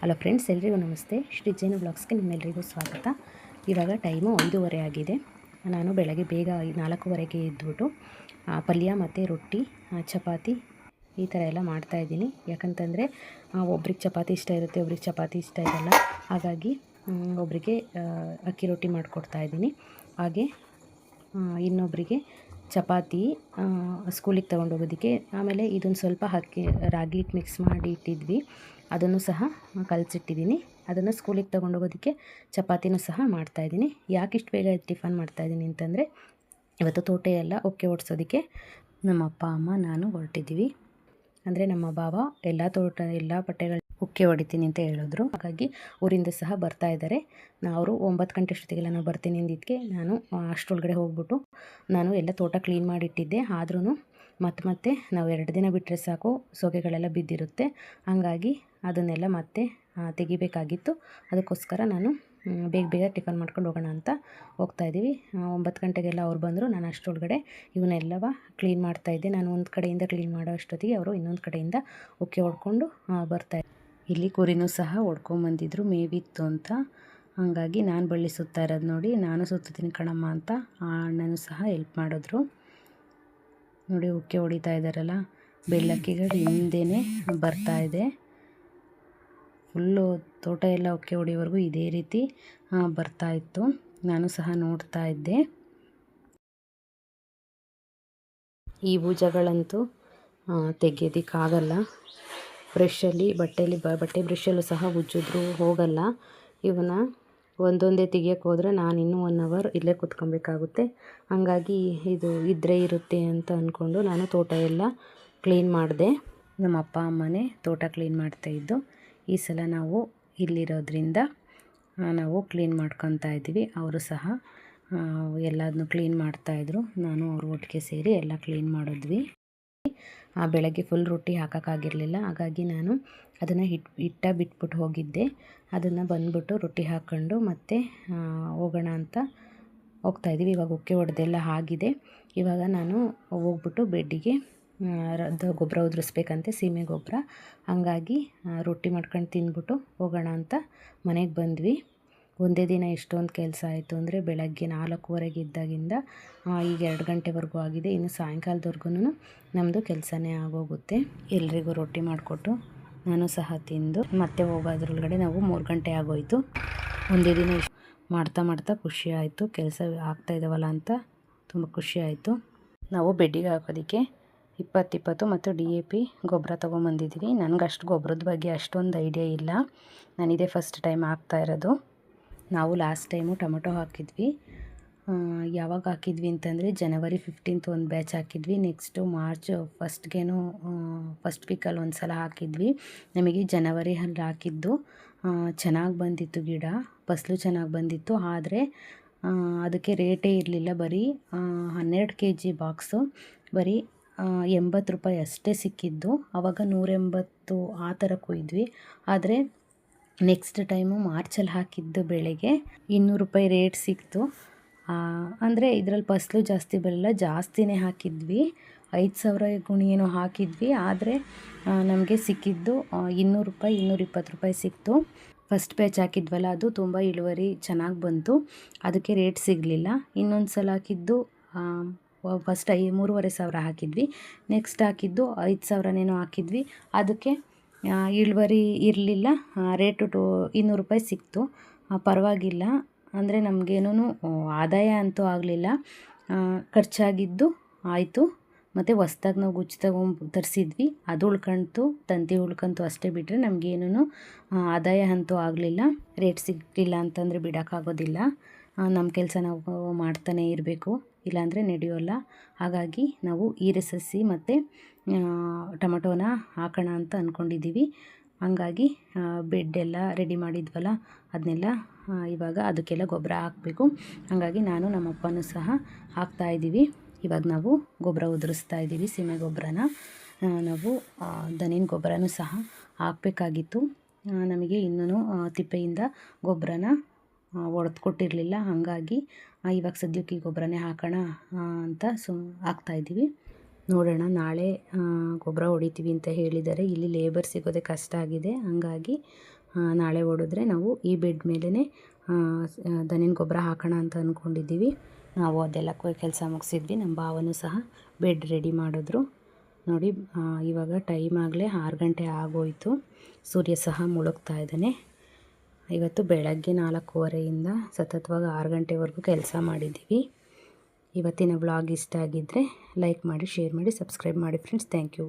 Hello friends, ಎಲ್ರಿಗೂ ನಮಸ್ತೆ. ಶ್ರೀ ಜೈನ ಬ್ಲಾಗ್ಸ್ಗೆ ನಿಮ್ಮೆಲ್ಲರಿಗೂ ಸ್ವಾಗತ. ಇವಾಗ ಟೈಮು 5:30 ಆಗಿದೆ. ನಾನು ಬೆಳಗ್ಗೆ ಬೇಗ 4:15ಗೆ ಎದ್ದುಬಿಟ್ಟು ಪಲ್ಯ ಮತ್ತು ರೊಟ್ಟಿ, ಚಪಾತಿ ಈ ಥರ ಎಲ್ಲ ಮಾಡ್ತಾಯಿದ್ದೀನಿ. ಯಾಕಂತಂದರೆ ಒಬ್ರಿಗೆ ಚಪಾತಿ ಇಷ್ಟ ಇರುತ್ತೆ, ಒಬ್ರಿಗೆ ಚಪಾತಿ ಇಷ್ಟ ಇರಲ್ಲ. ಹಾಗಾಗಿ ಒಬ್ಬರಿಗೆ ಅಕ್ಕಿ ರೊಟ್ಟಿ ಮಾಡಿಕೊಡ್ತಾಯಿದ್ದೀನಿ. ಹಾಗೆ ಇನ್ನೊಬ್ಬರಿಗೆ ಚಪಾತಿ ಸ್ಕೂಲಿಗೆ ತೊಗೊಂಡೋಗೋದಕ್ಕೆ. ಆಮೇಲೆ ಇದೊಂದು ಸ್ವಲ್ಪ ರಾಗಿ ಹಿಟ್ಟು ಮಿಕ್ಸ್ ಮಾಡಿ ಇಟ್ಟಿದ್ವಿ, ಅದನ್ನು ಸಹ ಕಲಸಿಟ್ಟಿದ್ದೀನಿ. ಅದನ್ನು ಸ್ಕೂಲಿಗೆ ತೊಗೊಂಡೋಗೋದಕ್ಕೆ ಚಪಾತಿನೂ ಸಹ ಮಾಡ್ತಾಯಿದ್ದೀನಿ. ಯಾಕೆ ಇಷ್ಟು ಬೇಗ ಟಿಫನ್ ಮಾಡ್ತಾಯಿದ್ದೀನಿ ಅಂತಂದರೆ, ಇವತ್ತು ತೋಟ ಎಲ್ಲ ಒಕ್ಕೆ ಓಡಿಸೋದಕ್ಕೆ ನಮ್ಮ ಅಪ್ಪ ಅಮ್ಮ ನಾನು ಹೊರಟಿದ್ದೀವಿ. ಅಂದರೆ ನಮ್ಮ ಬಾವ ಎಲ್ಲ ಬಟ್ಟೆಗಳು ಉಕ್ಕೆ ಹೊಡಿತೀನಿ ಅಂತ ಹೇಳಿದ್ರು. ಹಾಗಾಗಿ ಊರಿಂದ ಸಹ ಬರ್ತಾ ಇದ್ದಾರೆ. ಅವರು 9 ಗಂಟೆ ಅಷ್ಟೊತ್ತಿಗೆಲ್ಲ ನಾನು ಬರ್ತೀನಿ ಅಂದಿದ್ದಕ್ಕೆ ನಾನು ಅಷ್ಟರೊಳಗಡೆ ಹೋಗ್ಬಿಟ್ಟು ನಾನು ಎಲ್ಲ ತೋಟ ಕ್ಲೀನ್ ಮಾಡಿಟ್ಟಿದ್ದೆ. ಆದ್ರೂ ಮತ್ತೆ ನಾವು 2 ದಿನ ಬಿಟ್ಟರೆ ಸಾಕು, ಸೊಗೆಗಳೆಲ್ಲ ಬಿದ್ದಿರುತ್ತೆ. ಹಾಗಾಗಿ ಅದನ್ನೆಲ್ಲ ಮತ್ತೆ ತೆಗಿಬೇಕಾಗಿತ್ತು. ಅದಕ್ಕೋಸ್ಕರ ನಾನು ಬೇಗ ಟಿಫನ್ ಮಾಡ್ಕೊಂಡು ಹೋಗೋಣ ಅಂತ ಹೋಗ್ತಾಯಿದ್ದೀವಿ. 9 ಗಂಟೆಗೆಲ್ಲ ಅವ್ರು ಬಂದರು. ನಾನು ಅಷ್ಟರೊಳಗಡೆ ಇವನ್ನೆಲ್ಲವ ಕ್ಲೀನ್ ಮಾಡ್ತಾಯಿದ್ದೆ. ನಾನು ಒಂದು ಕಡೆಯಿಂದ ಕ್ಲೀನ್ ಮಾಡೋ ಅಷ್ಟೊತ್ತಿಗೆ ಅವರು ಇನ್ನೊಂದು ಕಡೆಯಿಂದ ಉಕ್ಕೆ ಹೊಡ್ಕೊಂಡು ಬರ್ತಾಯಿದ್ದೆ. ಇಲ್ಲಿ ಕುರಿನೂ ಸಹ ಹೊಡ್ಕೊಂಬಂದಿದ್ರು, ಮೇವಿತ್ತು ಅಂತ. ಹಾಗಾಗಿ ನಾನು ಬಳ್ಳಿ ಸುತ್ತಾ ಇರೋದು ನೋಡಿ, ನಾನು ಸುತ್ತೀನಿ ಕಣಮ್ಮ ಅಂತ ಆ ಅಣ್ಣನೂ ಸಹ ಹೆಲ್ಪ್ ಮಾಡಿದ್ರು. ನೋಡಿ, ಉಕ್ಕೆ ಹೊಡಿತಾ ಇದ್ದಾರಲ್ಲ, ಬೆಳ್ಳಕ್ಕಿಗಳು ಹಿಂದೆನೇ ಬರ್ತಾಯಿದೆ. ಫುಲ್ಲು ತೋಟ ಎಲ್ಲ ಉಕ್ಕೆ ಹೊಡಿಯೋವರೆಗೂ ಇದೇ ರೀತಿ ಬರ್ತಾಯಿತ್ತು. ನಾನು ಸಹ ನೋಡ್ತಾ ಇದ್ದೆ. ಈ ಭುಜಗಳಂತೂ ತೆಗೆಯೋದಕ್ಕಾಗಲ್ಲ. ಬ್ರಷಲ್ಲಿ ಬಟ್ಟೆ ಬ್ರಷಲ್ಲೂ ಸಹ ಉಜ್ಜಿದ್ರೂ ಹೋಗಲ್ಲ. ಇವನ್ನ ಒಂದೊಂದೇ ತೆಗಿಯೋಕ್ಕೆ ಹೋದರೆ ನಾನು ಇನ್ನೂ 1 ಅವರ್ ಇಲ್ಲೇ ಕೂತ್ಕೊಬೇಕಾಗುತ್ತೆ. ಹಾಗಾಗಿ ಇದು ಇದ್ದರೆ ಇರುತ್ತೆ ಅಂತ ಅಂದ್ಕೊಂಡು ನಾನು ತೋಟ ಎಲ್ಲ ಕ್ಲೀನ್ ಮಾಡಿದೆ. ನಮ್ಮ ಅಪ್ಪ ಅಮ್ಮನೇ ತೋಟ ಕ್ಲೀನ್ ಮಾಡ್ತಾಯಿದ್ದು. ಈ ಸಲ ನಾವು ಇಲ್ಲಿರೋದ್ರಿಂದ ನಾವು ಕ್ಲೀನ್ ಮಾಡ್ಕೊತಾ ಇದ್ದೀವಿ. ಅವರು ಸಹ ಎಲ್ಲದನ್ನೂ ಕ್ಲೀನ್ ಮಾಡ್ತಾಯಿದ್ರು. ನಾನು ಅವರು ಒಟ್ಟಿಗೆ ಸೇರಿ ಎಲ್ಲ ಕ್ಲೀನ್ ಮಾಡಿದ್ವಿ. ಬೆಳಗ್ಗೆ ಫುಲ್ ರೊಟ್ಟಿ ಹಾಕೋಕ್ಕಾಗಿರಲಿಲ್ಲ. ಹಾಗಾಗಿ ನಾನು ಅದನ್ನು ಬಿಟ್ಬಿಟ್ಟು ಹೋಗಿದ್ದೆ. ಅದನ್ನು ಬಂದುಬಿಟ್ಟು ರೊಟ್ಟಿ ಹಾಕ್ಕೊಂಡು ಮತ್ತೆ ಹೋಗೋಣ ಅಂತ ಹೋಗ್ತಾಯಿದ್ದೀವಿ. ಇವಾಗ ಉಕ್ಕೆ ಹೊಡೆದೆಲ್ಲ ಆಗಿದೆ. ಇವಾಗ ನಾನು ಹೋಗ್ಬಿಟ್ಟು ಬೆಡ್ಡಿಗೆ ಗೊಬ್ಬರ ಉದುರಿಸ್ಬೇಕಂತೆ, ಸೀಮೆ ಗೊಬ್ಬರ. ಹಾಗಾಗಿ ರೊಟ್ಟಿ ಮಾಡ್ಕೊಂಡು ತಿಂದ್ಬಿಟ್ಟು ಹೋಗೋಣ ಅಂತ ಮನೆಗೆ ಬಂದ್ವಿ. ಒಂದೇ ದಿನ ಎಷ್ಟೊಂದು ಕೆಲಸ ಆಯಿತು ಅಂದರೆ, ಬೆಳಗ್ಗೆ 4:15 ಇದ್ದಾಗಿಂದ ಈಗ 2 ಗಂಟೆವರೆಗೂ ಆಗಿದೆ. ಇನ್ನು ಸಾಯಂಕಾಲದವರೆಗೂ ನಮ್ಮದು ಕೆಲಸನೇ ಆಗೋಗುತ್ತೆ. ಎಲ್ರಿಗೂ ರೊಟ್ಟಿ ಮಾಡಿಕೊಟ್ಟು ನಾನು ಸಹ ತಿಂದು ಮತ್ತೆ ಹೋಗೋದ್ರೊಳಗಡೆ ನಾವು 3 ಗಂಟೆ ಆಗೋಯಿತು. ಒಂದೇ ದಿನ ಮಾಡ್ತಾ ಖುಷಿ ಆಯಿತು. ಕೆಲಸ ಆಗ್ತಾಯಿದ್ದಾವಲ್ಲ ಅಂತ ತುಂಬ ಖುಷಿ ಆಯಿತು. ನಾವು ಬೆಡ್ಡಿಗೆ ಹಾಕೋದಕ್ಕೆ 20 ಮತ್ತು DAP ಗೊಬ್ಬರ ತೊಗೊಂಬಂದಿದ್ದೀವಿ. ನನಗೆ ಅಷ್ಟು ಗೊಬ್ಬರದ ಬಗ್ಗೆ ಅಷ್ಟೊಂದು ಐಡಿಯಾ ಇಲ್ಲ. ನಾನಿದೇ ಫಸ್ಟ್ ಟೈಮ್ ಹಾಕ್ತಾ ಇರೋದು. ನಾವು ಲಾಸ್ಟ್ ಟೈಮು ಟೊಮೆಟೊ ಹಾಕಿದ್ವಿ. ಯಾವಾಗ ಹಾಕಿದ್ವಿ ಅಂತಂದರೆ, ಜನವರಿ 15th ಒಂದು ಬ್ಯಾಚ್ ಹಾಕಿದ್ವಿ. ನೆಕ್ಸ್ಟು ಮಾರ್ಚ್ ಫಸ್ಟ್ ವೀಕಲ್ಲಿ ಒಂದು ಸಲ ಹಾಕಿದ್ವಿ. ನಮಗೆ ಜನವರಿಯಲ್ಲಿ ಹಾಕಿದ್ದು ಚೆನ್ನಾಗಿ ಬಂದಿತ್ತು ಗಿಡ, ಫಸಲು ಚೆನ್ನಾಗಿ ಬಂದಿತ್ತು. ಆದರೆ ಅದಕ್ಕೆ ರೇಟೇ ಇರಲಿಲ್ಲ. ಬರೀ 12 kg ಬಾಕ್ಸು ಬರೀ 80 ರೂಪಾಯಿ ಅಷ್ಟೇ ಸಿಕ್ಕಿದ್ದು. ಆವಾಗ 180 ಆ ಥರ ಕೊಯ್ದ್ವಿ. ಆದರೆ ನೆಕ್ಸ್ಟ್ ಟೈಮು ಮಾರ್ಚಲ್ಲಿ ಹಾಕಿದ್ದು ಬೆಳೆಗೆ 200 ರೂಪಾಯಿ ರೇಟ್ ಸಿಕ್ತು. ಅಂದರೆ ಇದರಲ್ಲಿ ಫಸಲು ಜಾಸ್ತಿ ಬರಲ್ಲ, ಜಾಸ್ತಿನೇ ಹಾಕಿದ್ವಿ. 5,000 ಗುಣಿ ಏನೋ ಹಾಕಿದ್ವಿ. ಆದರೆ ನಮಗೆ ಸಿಕ್ಕಿದ್ದು 200 ರೂಪಾಯಿ, 220 ರೂಪಾಯಿ ಸಿಕ್ತು. ಫಸ್ಟ್ ಬ್ಯಾಚ್ ಹಾಕಿದ್ವಲ್ಲ, ಅದು ತುಂಬ ಇಳುವರಿ ಚೆನ್ನಾಗಿ ಬಂತು. ಅದಕ್ಕೆ ರೇಟ್ ಸಿಗಲಿಲ್ಲ. ಇನ್ನೊಂದು ಸಲ ಹಾಕಿದ್ದು ಫಸ್ಟ್ 3,500 ಹಾಕಿದ್ವಿ. ನೆಕ್ಸ್ಟ್ ಹಾಕಿದ್ದು 5,000 ಹಾಕಿದ್ವಿ. ಅದಕ್ಕೆ ಇಳುವರಿ ಇರಲಿಲ್ಲ, ರೇಟು 200 ರೂಪಾಯಿ ಸಿಕ್ತು. ಪರವಾಗಿಲ್ಲ. ಅಂದರೆ ನಮಗೇನೂ ಆದಾಯ ಅಂತೂ ಆಗಲಿಲ್ಲ. ಖರ್ಚಾಗಿದ್ದು ಆಯಿತು. ಮತ್ತು ಹೊಸ್ದಾಗಿ ನಾವು ಗುಚ್ಚಿ ತರಿಸಿದ್ವಿ, ಅದು ಉಳ್ಕೊಂತು, ತಂತಿ ಉಳ್ಕೊಂತು ಅಷ್ಟೇ. ಬಿಟ್ಟರೆ ನಮಗೇನೂ ಆದಾಯ ಅಂತೂ ಆಗಲಿಲ್ಲ. ರೇಟ್ ಸಿಗಲಿಲ್ಲ ಅಂತಂದರೆ ಬಿಡೋಕ್ಕಾಗೋದಿಲ್ಲ. ನಮ್ಮ ಕೆಲಸ ನಾವು ಮಾಡ್ತಾನೇ ಇರಬೇಕು, ಇಲ್ಲಾಂದರೆ ನಡೆಯೋಲ್ಲ. ಹಾಗಾಗಿ ನಾವು ಹೀರೆ ಸಸಿ ಮತ್ತು ಟೊಮೆಟೊನ ಹಾಕೋಣ ಅಂತ ಅಂದ್ಕೊಂಡಿದ್ದೀವಿ. ಹಾಗಾಗಿ ಬೆಡ್ಡೆಲ್ಲ ರೆಡಿ ಮಾಡಿದ್ವಲ್ಲ, ಅದನ್ನೆಲ್ಲ ಇವಾಗ ಅದಕ್ಕೆಲ್ಲ ಗೊಬ್ಬರ ಹಾಕಬೇಕು. ಹಾಗಾಗಿ ನಾನು ನಮ್ಮ ಅಪ್ಪನೂ ಸಹ ಹಾಕ್ತಾಯಿದ್ದೀವಿ. ಇವಾಗ ನಾವು ಗೊಬ್ಬರ ಉದುರಿಸ್ತಾ ಇದ್ದೀವಿ. ಸೀಮೆ ಗೊಬ್ಬರನ ನಾವು ದನಿನ ಗೊಬ್ಬರನೂ ಸಹ ಹಾಕಬೇಕಾಗಿತ್ತು. ನಮಗೆ ಇನ್ನೂ ತಿಪ್ಪೆಯಿಂದ ಗೊಬ್ಬರನ ಕೊಟ್ಟಿರಲಿಲ್ಲ. ಹಾಗಾಗಿ ಇವಾಗ ಸದ್ಯಕ್ಕೆ ಈ ಗೊಬ್ಬರನೇ ಹಾಕೋಣ ಅಂತ ಹಾಕ್ತಾಯಿದ್ದೀವಿ. ನೋಡೋಣ, ನಾಳೆ ಗೊಬ್ಬರ ಹೊಡಿತೀವಿ ಅಂತ ಹೇಳಿದ್ದಾರೆ. ಇಲ್ಲಿ ಲೇಬರ್ ಸಿಗೋದೇ ಕಷ್ಟ ಆಗಿದೆ. ಹಾಗಾಗಿ ನಾಳೆ ಹೊಡೆದ್ರೆ ನಾವು ಈ ಬೆಡ್ ಮೇಲೇ ದನಿನ ಗೊಬ್ಬರ ಹಾಕೋಣ ಅಂತ ಅಂದ್ಕೊಂಡಿದ್ದೀವಿ. ನಾವು ಅದೆಲ್ಲ ಕೆಲಸ ಮುಗಿಸಿದ್ವಿ. ನಮ್ಮ ಭಾವನೂ ಸಹ ಬೆಡ್ ರೆಡಿ ಮಾಡಿದ್ರು. ನೋಡಿ ಇವಾಗ ಟೈಮ್ ಆಗಲೇ 6 ಗಂಟೆ ಆಗೋಯಿತು. ಸೂರ್ಯ ಸಹ ಮುಳುಗ್ತಾ ಇದ್ದಾನೆ. ಇವತ್ತು ಬೆಳಗ್ಗೆ 4:15ಯಿಂದ ಸತತವಾಗಿ 6 ಗಂಟೆವರೆಗೂ ಕೆಲಸ ಮಾಡಿದ್ದೀವಿ. ಇವತ್ತಿನ ವ್ಲಾಗ್ ಇಷ್ಟ ಆಗಿದ್ದರೆ ಲೈಕ್ ಮಾಡಿ, ಶೇರ್ ಮಾಡಿ, ಸಬ್ಸ್ಕ್ರೈಬ್ ಮಾಡಿ ಫ್ರೆಂಡ್ಸ್. Thank you.